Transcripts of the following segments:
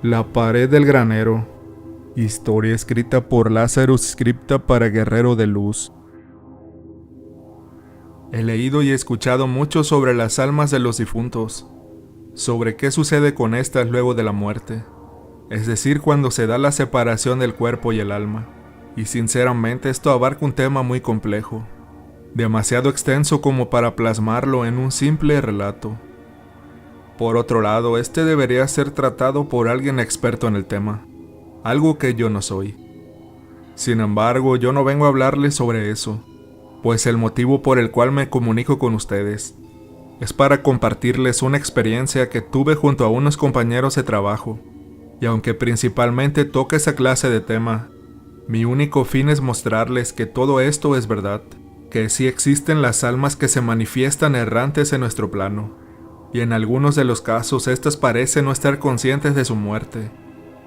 La pared del granero. Historia escrita por Lazarus Scripta para Guerrero de Luz. He leído y escuchado mucho sobre las almas de los difuntos, sobre qué sucede con estas luego de la muerte, es decir, cuando se da la separación del cuerpo y el alma. Y sinceramente esto abarca un tema muy complejo, demasiado extenso como para plasmarlo en un simple relato. Por otro lado, este debería ser tratado por alguien experto en el tema, algo que yo no soy. Sin embargo, yo no vengo a hablarles sobre eso, pues el motivo por el cual me comunico con ustedes es para compartirles una experiencia que tuve junto a unos compañeros de trabajo, y aunque principalmente toca esa clase de tema, mi único fin es mostrarles que todo esto es verdad, que sí existen las almas que se manifiestan errantes en nuestro plano, y en algunos de los casos estas parecen no estar conscientes de su muerte,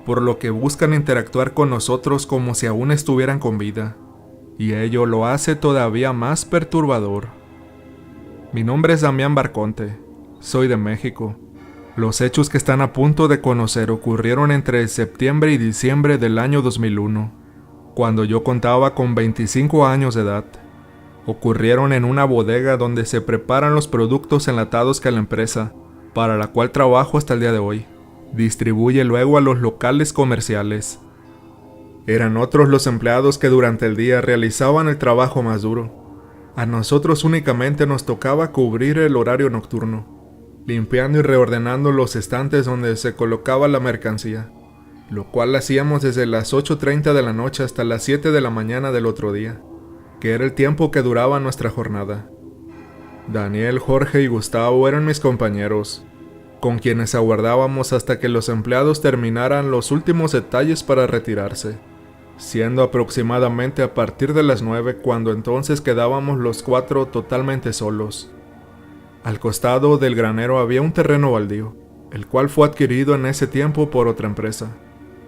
por lo que buscan interactuar con nosotros como si aún estuvieran con vida, y ello lo hace todavía más perturbador. Mi nombre es Damián Barconte, soy de México. Los hechos que están a punto de conocer ocurrieron entre septiembre y diciembre del año 2001, cuando yo contaba con 25 años de edad. Ocurrieron en una bodega donde se preparan los productos enlatados que la empresa, para la cual trabajo hasta el día de hoy, distribuye luego a los locales comerciales. Eran otros los empleados que durante el día realizaban el trabajo más duro. A nosotros únicamente nos tocaba cubrir el horario nocturno, limpiando y reordenando los estantes donde se colocaba la mercancía, lo cual hacíamos desde las 8:30 de la noche hasta las 7 de la mañana del otro día, que era el tiempo que duraba nuestra jornada. Daniel, Jorge y Gustavo eran mis compañeros, con quienes aguardábamos hasta que los empleados terminaran los últimos detalles para retirarse, siendo aproximadamente a partir de las 9 cuando entonces quedábamos los cuatro totalmente solos. Al costado del granero había un terreno baldío, el cual fue adquirido en ese tiempo por otra empresa.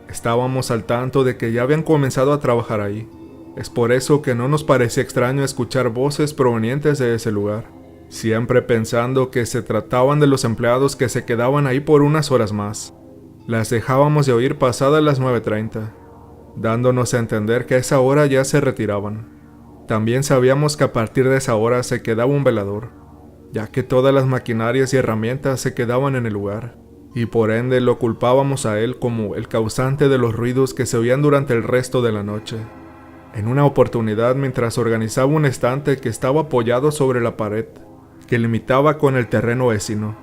Estábamos al tanto de que ya habían comenzado a trabajar ahí. Es por eso que no nos parecía extraño escuchar voces provenientes de ese lugar, siempre pensando que se trataban de los empleados que se quedaban ahí por unas horas más. Las dejábamos de oír pasadas las 9:30, dándonos a entender que a esa hora ya se retiraban. También sabíamos que a partir de esa hora se quedaba un velador, ya que todas las maquinarias y herramientas se quedaban en el lugar, y por ende lo culpábamos a él como el causante de los ruidos que se oían durante el resto de la noche. En una oportunidad, mientras organizaba un estante que estaba apoyado sobre la pared, que limitaba con el terreno vecino,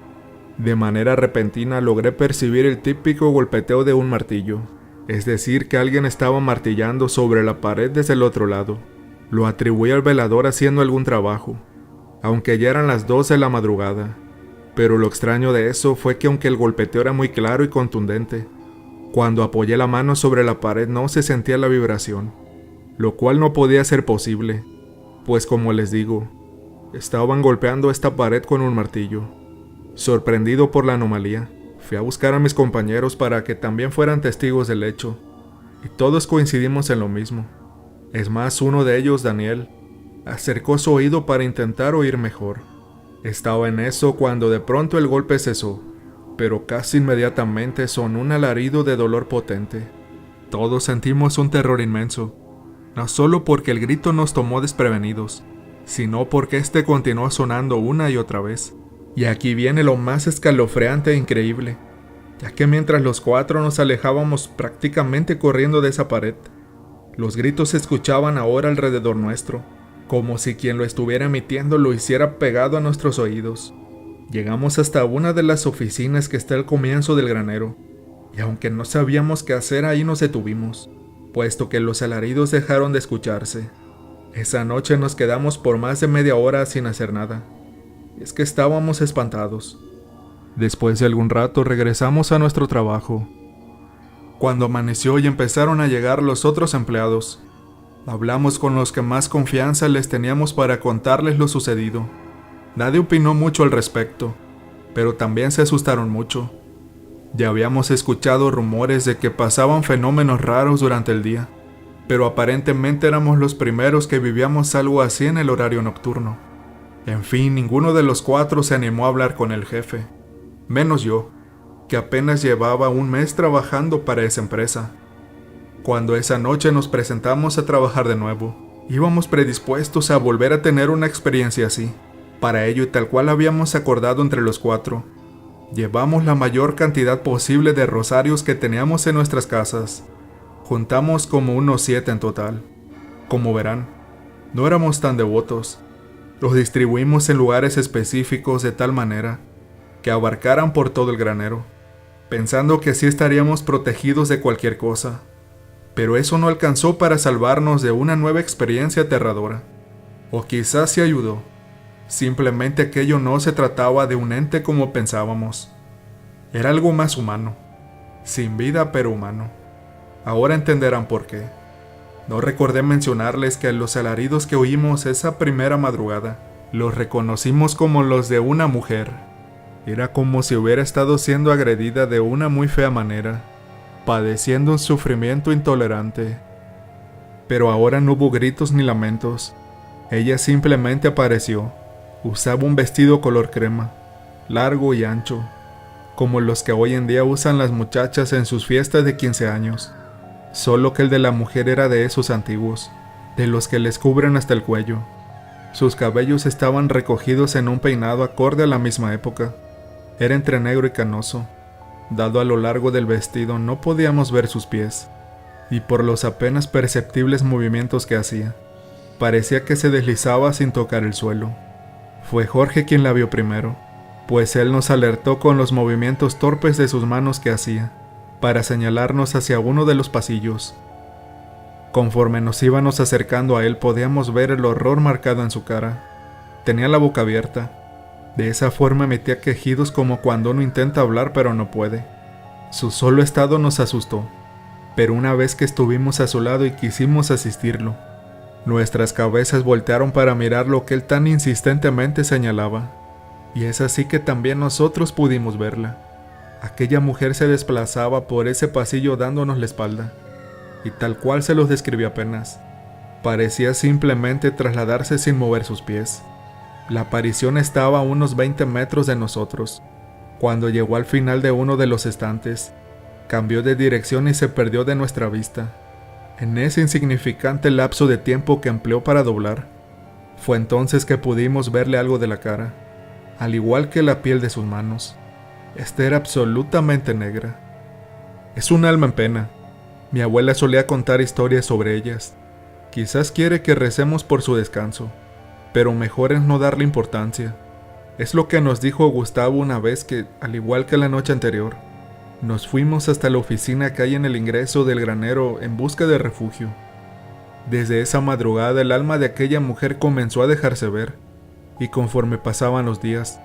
de manera repentina logré percibir el típico golpeteo de un martillo, es decir, que alguien estaba martillando sobre la pared desde el otro lado. Lo atribuí al velador haciendo algún trabajo, aunque ya eran las 2 de la madrugada, pero lo extraño de eso fue que aunque el golpeteo era muy claro y contundente, cuando apoyé la mano sobre la pared no se sentía la vibración, lo cual no podía ser posible, pues como les digo, estaban golpeando esta pared con un martillo. Sorprendido por la anomalía, fui a buscar a mis compañeros para que también fueran testigos del hecho, y todos coincidimos en lo mismo. Es más, uno de ellos, Daniel, acercó su oído para intentar oír mejor. Estaba en eso cuando de pronto el golpe cesó, pero casi inmediatamente sonó un alarido de dolor potente. Todos sentimos un terror inmenso, no solo porque el grito nos tomó desprevenidos, sino porque este continuó sonando una y otra vez. Y aquí viene lo más escalofriante e increíble, ya que mientras los cuatro nos alejábamos prácticamente corriendo de esa pared, los gritos se escuchaban ahora alrededor nuestro, como si quien lo estuviera emitiendo lo hiciera pegado a nuestros oídos. Llegamos hasta una de las oficinas que está al comienzo del granero, y aunque no sabíamos qué hacer ahí nos detuvimos, puesto que los alaridos dejaron de escucharse. Esa noche nos quedamos por más de media hora sin hacer nada. Es que estábamos espantados. Después de algún rato regresamos a nuestro trabajo. Cuando amaneció y empezaron a llegar los otros empleados, hablamos con los que más confianza les teníamos para contarles lo sucedido. Nadie opinó mucho al respecto, pero también se asustaron mucho. Ya habíamos escuchado rumores de que pasaban fenómenos raros durante el día, pero aparentemente éramos los primeros que vivíamos algo así en el horario nocturno. En fin, ninguno de los cuatro se animó a hablar con el jefe, menos yo. que apenas llevaba un mes trabajando para esa empresa. Cuando esa noche nos presentamos a trabajar de nuevo, íbamos predispuestos a volver a tener una experiencia así. Para ello, y tal cual habíamos acordado entre los 4, llevamos la mayor cantidad posible de rosarios que teníamos en nuestras casas. Juntamos como unos 7 en total. Como verán, no éramos tan devotos. Los distribuimos en lugares específicos de tal manera que abarcaran por todo el granero, pensando que así estaríamos protegidos de cualquier cosa. Pero eso no alcanzó para salvarnos de una nueva experiencia aterradora. O quizás sí ayudó. Simplemente aquello no se trataba de un ente como pensábamos. Era algo más humano. Sin vida, pero humano. Ahora entenderán por qué. No recordé mencionarles que los alaridos que oímos esa primera madrugada, los reconocimos como los de una mujer. Era como si hubiera estado siendo agredida de una muy fea manera, padeciendo un sufrimiento intolerante. Pero ahora no hubo gritos ni lamentos. Ella simplemente apareció. Usaba un vestido color crema, largo y ancho, como los que hoy en día usan las muchachas en sus fiestas de 15 años. Solo que el de la mujer era de esos antiguos, de los que les cubren hasta el cuello. Sus cabellos estaban recogidos en un peinado acorde a la misma época. Era entre negro y canoso. Dado a lo largo del vestido no podíamos ver sus pies, y por los apenas perceptibles movimientos que hacía, parecía que se deslizaba sin tocar el suelo. Fue Jorge quien la vio primero, pues él nos alertó con los movimientos torpes de sus manos que hacía, para señalarnos hacia uno de los pasillos. Conforme nos íbamos acercando a él podíamos ver el horror marcado en su cara. Tenía la boca abierta. De esa forma emitía quejidos como cuando uno intenta hablar pero no puede. Su solo estado nos asustó, pero una vez que estuvimos a su lado y quisimos asistirlo, nuestras cabezas voltearon para mirar lo que él tan insistentemente señalaba. Y es así que también nosotros pudimos verla. Aquella mujer se desplazaba por ese pasillo dándonos la espalda, y tal cual se los describí apenas, parecía simplemente trasladarse sin mover sus pies. La aparición estaba a unos 20 metros de nosotros. Cuando llegó al final de uno de los estantes, cambió de dirección y se perdió de nuestra vista. En ese insignificante lapso de tiempo que empleó para doblar, fue entonces que pudimos verle algo de la cara, al igual que la piel de sus manos. Esta era absolutamente negra. Es un alma en pena. Mi abuela solía contar historias sobre ellas. Quizás quiere que recemos por su descanso, pero mejor es no darle importancia. Es lo que nos dijo Gustavo una vez que, al igual que la noche anterior, nos fuimos hasta la oficina que hay en el ingreso del granero en busca de refugio. Desde esa madrugada el alma de aquella mujer comenzó a dejarse ver, y conforme pasaban los días,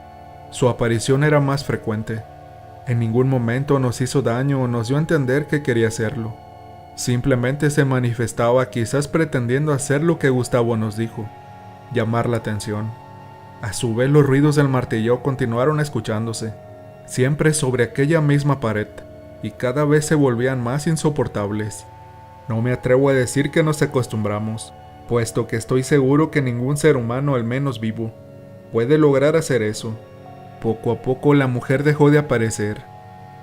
su aparición era más frecuente. En ningún momento nos hizo daño o nos dio a entender que quería hacerlo. Simplemente se manifestaba quizás pretendiendo hacer lo que Gustavo nos dijo, llamar la atención. A su vez los ruidos del martillo continuaron escuchándose, siempre sobre aquella misma pared, y cada vez se volvían más insoportables. No me atrevo a decir que nos acostumbramos, puesto que estoy seguro que ningún ser humano, al menos vivo, puede lograr hacer eso. Poco a poco la mujer dejó de aparecer.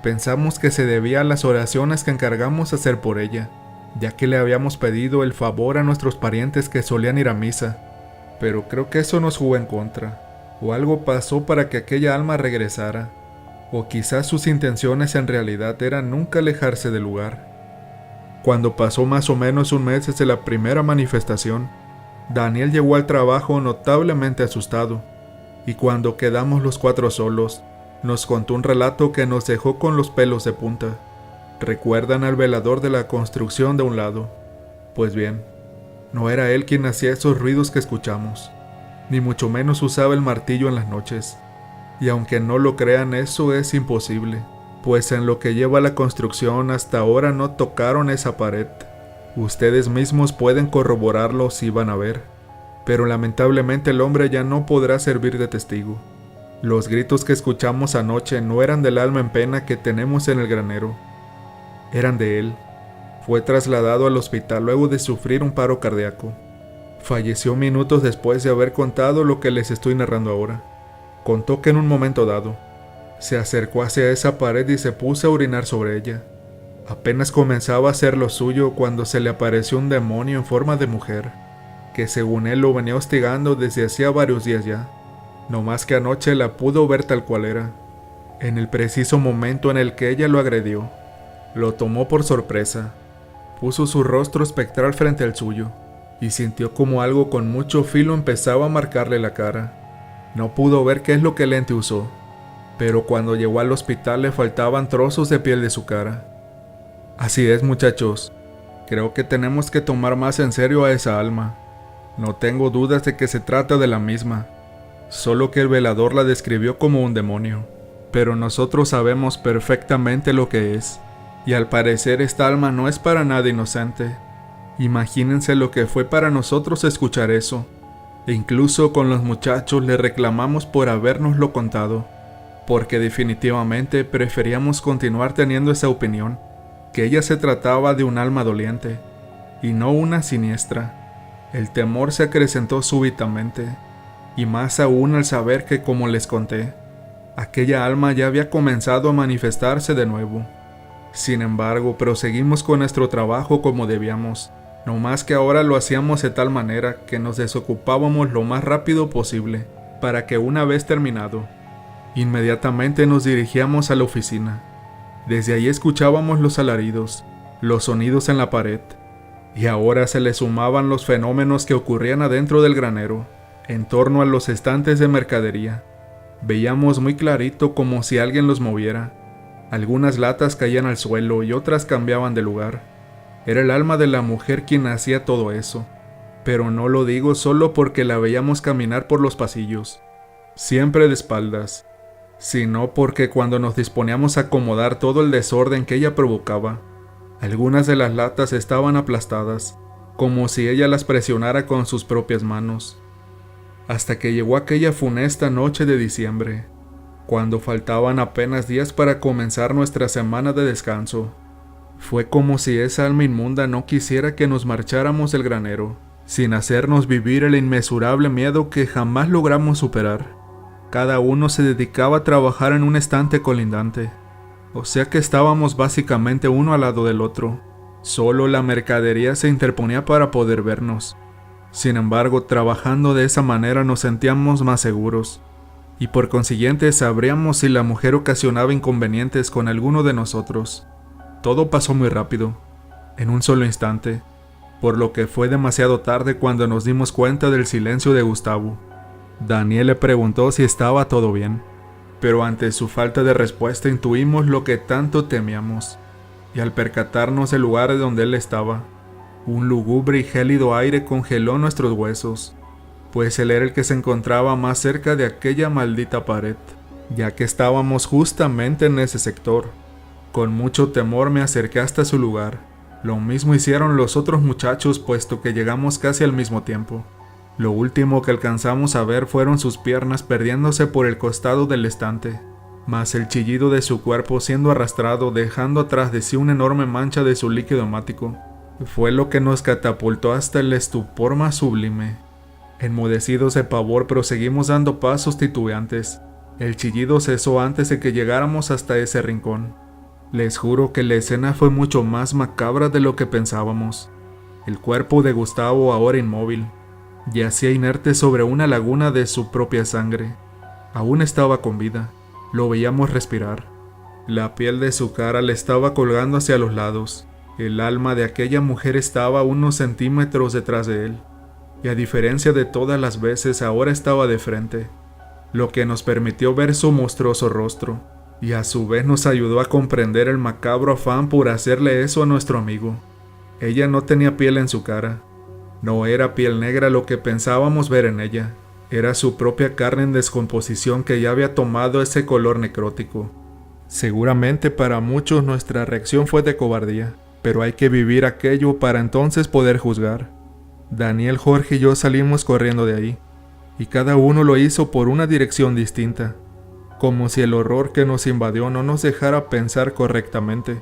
Pensamos que se debía a las oraciones que encargamos hacer por ella, ya que le habíamos pedido el favor a nuestros parientes que solían ir a misa, pero creo que eso nos jugó en contra, o algo pasó para que aquella alma regresara, o quizás sus intenciones en realidad eran nunca alejarse del lugar. Cuando pasó más o menos un mes desde la primera manifestación, Daniel llegó al trabajo notablemente asustado, y cuando quedamos los 4 solos, nos contó un relato que nos dejó con los pelos de punta. ¿Recuerdan al velador de la construcción de un lado? Pues bien, no era él quien hacía esos ruidos que escuchamos, ni mucho menos usaba el martillo en las noches. Y aunque no lo crean, eso es imposible, pues en lo que lleva la construcción hasta ahora no tocaron esa pared. Ustedes mismos pueden corroborarlo si van a ver, pero lamentablemente el hombre ya no podrá servir de testigo. Los gritos que escuchamos anoche no eran del alma en pena que tenemos en el granero, eran de él. Fue trasladado al hospital luego de sufrir un paro cardíaco. Falleció minutos después de haber contado lo que les estoy narrando ahora. Contó que en un momento dado, Se acercó hacia esa pared y se puso a orinar sobre ella. Apenas comenzaba a hacer lo suyo cuando se le apareció un demonio en forma de mujer, que según él lo venía hostigando desde hacía varios días ya. No más que anoche la pudo ver tal cual era. En el preciso momento en el que ella lo agredió, lo tomó por sorpresa. Puso su rostro espectral frente al suyo y sintió como algo con mucho filo empezaba a marcarle la cara. No pudo ver qué es lo que el ente usó, pero cuando llegó al hospital le faltaban trozos de piel de su cara. Así es, muchachos. Creo que tenemos que tomar más en serio a esa alma. No tengo dudas de que se trata de la misma, solo que el velador la describió como un demonio. Pero nosotros sabemos perfectamente lo que es, y al parecer esta alma no es para nada inocente. Imagínense lo que fue para nosotros escuchar eso. E incluso con los muchachos le reclamamos por habérnoslo contado, porque definitivamente preferíamos continuar teniendo esa opinión, que ella se trataba de un alma doliente, y no una siniestra. El temor se acrecentó súbitamente, y más aún al saber que, como les conté, aquella alma ya había comenzado a manifestarse de nuevo. Sin embargo, proseguimos con nuestro trabajo como debíamos, no más que ahora lo hacíamos de tal manera que nos desocupábamos lo más rápido posible, para que una vez terminado, inmediatamente nos dirigíamos a la oficina. Desde ahí escuchábamos los alaridos, los sonidos en la pared, y ahora se le sumaban los fenómenos que ocurrían adentro del granero, en torno a los estantes de mercadería. Veíamos muy clarito como si alguien los moviera. Algunas latas caían al suelo y otras cambiaban de lugar. Era el alma de la mujer quien hacía todo eso, pero no lo digo solo porque la veíamos caminar por los pasillos, siempre de espaldas, sino porque cuando nos disponíamos a acomodar todo el desorden que ella provocaba, algunas de las latas estaban aplastadas, como si ella las presionara con sus propias manos. Hasta que llegó aquella funesta noche de diciembre, cuando faltaban apenas días para comenzar nuestra semana de descanso. Fue como si esa alma inmunda no quisiera que nos marcháramos del granero, sin hacernos vivir el inmesurable miedo que jamás logramos superar. Cada uno se dedicaba a trabajar en un estante colindante, o sea que estábamos básicamente uno al lado del otro. Solo la mercadería se interponía para poder vernos. Sin embargo, trabajando de esa manera nos sentíamos más seguros, y por consiguiente sabríamos si la mujer ocasionaba inconvenientes con alguno de nosotros. Todo pasó muy rápido, en un solo instante, por lo que fue demasiado tarde cuando nos dimos cuenta del silencio de Gustavo. Daniel le preguntó si estaba todo bien, pero ante su falta de respuesta intuimos lo que tanto temíamos, y al percatarnos del lugar donde él estaba, un lúgubre y gélido aire congeló nuestros huesos, pues él era el que se encontraba más cerca de aquella maldita pared, ya que estábamos justamente en ese sector. Con mucho temor me acerqué hasta su lugar. Lo mismo hicieron los otros muchachos, puesto que llegamos casi al mismo tiempo. Lo último que alcanzamos a ver fueron sus piernas perdiéndose por el costado del estante, más el chillido de su cuerpo siendo arrastrado, dejando atrás de sí una enorme mancha de su líquido hemático. Fue lo que nos catapultó hasta el estupor más sublime. Enmudecidos de pavor, proseguimos dando pasos titubeantes. El chillido cesó antes de que llegáramos hasta ese rincón. Les juro que la escena fue mucho más macabra de lo que pensábamos. El cuerpo de Gustavo, ahora inmóvil, yacía inerte sobre una laguna de su propia sangre. Aún estaba con vida, lo veíamos respirar. La piel de su cara le estaba colgando hacia los lados. El alma de aquella mujer estaba a unos centímetros detrás de él, y a diferencia de todas las veces ahora estaba de frente, lo que nos permitió ver su monstruoso rostro, y a su vez nos ayudó a comprender el macabro afán por hacerle eso a nuestro amigo. Ella no tenía piel en su cara. No era piel negra lo que pensábamos ver en ella. Era su propia carne en descomposición que ya había tomado ese color necrótico. Seguramente para muchos nuestra reacción fue de cobardía, pero hay que vivir aquello para entonces poder juzgar. Daniel, Jorge y yo salimos corriendo de ahí, y cada uno lo hizo por una dirección distinta, como si el horror que nos invadió no nos dejara pensar correctamente.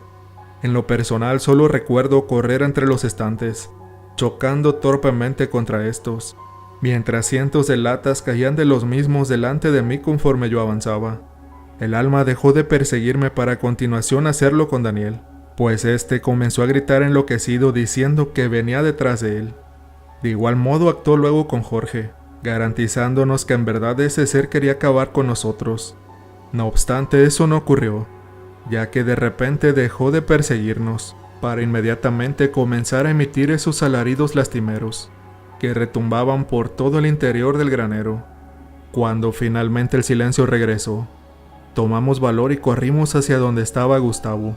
En lo personal solo recuerdo correr entre los estantes, chocando torpemente contra estos, mientras cientos de latas caían de los mismos delante de mí conforme yo avanzaba. El alma dejó de perseguirme para a continuación hacerlo con Daniel, pues este comenzó a gritar enloquecido diciendo que venía detrás de él. De igual modo actuó luego con Jorge, garantizándonos que en verdad ese ser quería acabar con nosotros. No obstante, eso no ocurrió, ya que de repente dejó de perseguirnos, para inmediatamente comenzar a emitir esos alaridos lastimeros, que retumbaban por todo el interior del granero. Cuando finalmente el silencio regresó, tomamos valor y corrimos hacia donde estaba Gustavo.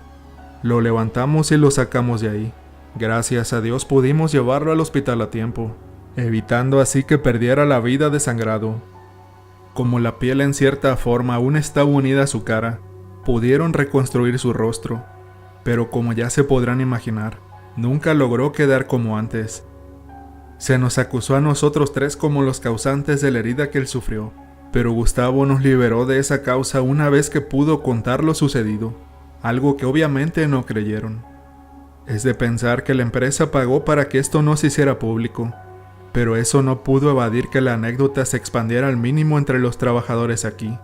Lo levantamos y lo sacamos de ahí. Gracias a Dios pudimos llevarlo al hospital a tiempo, evitando así que perdiera la vida desangrado. Como la piel en cierta forma aún estaba unida a su cara, pudieron reconstruir su rostro, pero como ya se podrán imaginar, nunca logró quedar como antes. Se nos acusó a nosotros tres como los causantes de la herida que él sufrió, pero Gustavo nos liberó de esa causa una vez que pudo contar lo sucedido, algo que obviamente no creyeron. Es de pensar que la empresa pagó para que esto no se hiciera público, pero eso no pudo evadir que la anécdota se expandiera al mínimo entre los trabajadores aquí.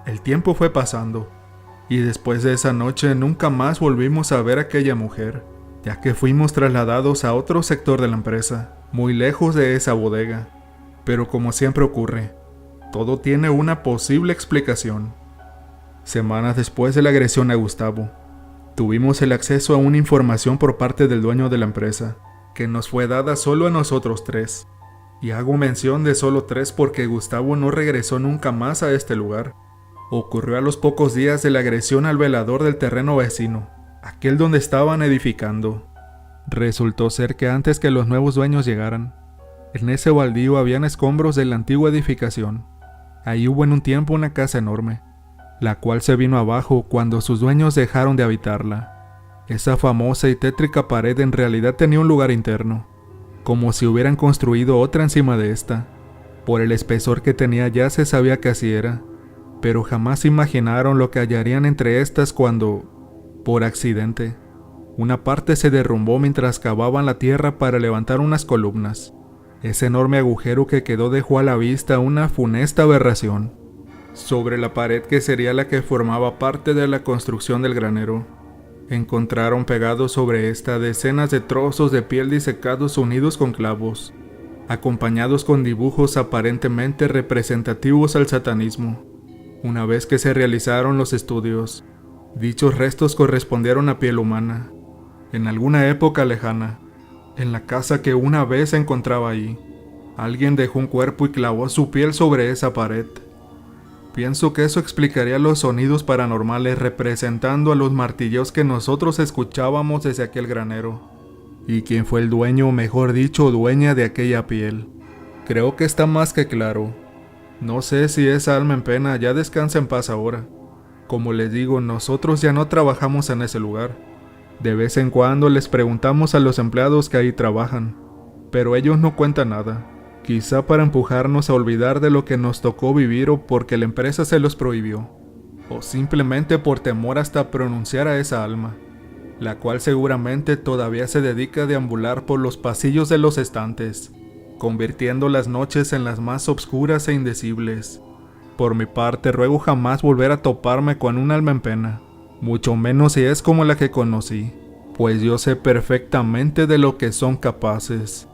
El tiempo fue pasando, y después de esa noche nunca más volvimos a ver a aquella mujer, ya que fuimos trasladados a otro sector de la empresa, muy lejos de esa bodega. Pero como siempre ocurre, todo tiene una posible explicación. Semanas después de la agresión a Gustavo, tuvimos el acceso a una información por parte del dueño de la empresa, que nos fue dada solo a nosotros tres. Y hago mención de solo tres porque Gustavo no regresó nunca más a este lugar. Ocurrió a los pocos días de la agresión al velador del terreno vecino, aquel donde estaban edificando. Resultó ser que antes que los nuevos dueños llegaran, en ese baldío habían escombros de la antigua edificación. Ahí hubo en un tiempo una casa enorme, la cual se vino abajo cuando sus dueños dejaron de habitarla. Esa famosa y tétrica pared en realidad tenía un lugar interno, como si hubieran construido otra encima de esta. Por el espesor que tenía ya se sabía que así era, pero jamás imaginaron lo que hallarían entre estas cuando, por accidente, una parte se derrumbó mientras cavaban la tierra para levantar unas columnas. Ese enorme agujero que quedó dejó a la vista una funesta aberración. Sobre la pared que sería la que formaba parte de la construcción del granero, encontraron pegados sobre esta decenas de trozos de piel disecados unidos con clavos, acompañados con dibujos aparentemente representativos al satanismo. Una vez que se realizaron los estudios, dichos restos correspondieron a piel humana, en alguna época lejana. En la casa que una vez se encontraba allí, alguien dejó un cuerpo y clavó su piel sobre esa pared. Pienso que eso explicaría los sonidos paranormales representando a los martilleos que nosotros escuchábamos desde aquel granero. Y quién fue el dueño, o mejor dicho, dueña de aquella piel. Creo que está más que claro. No sé si esa alma en pena ya descansa en paz ahora. Como les digo, nosotros ya no trabajamos en ese lugar. De vez en cuando les preguntamos a los empleados que ahí trabajan, pero ellos no cuentan nada. Quizá para empujarnos a olvidar de lo que nos tocó vivir o porque la empresa se los prohibió, o simplemente por temor hasta pronunciar a esa alma, la cual seguramente todavía se dedica a deambular por los pasillos de los estantes, convirtiendo las noches en las más obscuras e indecibles. Por mi parte, ruego jamás volver a toparme con un alma en pena, mucho menos si es como la que conocí, pues yo sé perfectamente de lo que son capaces.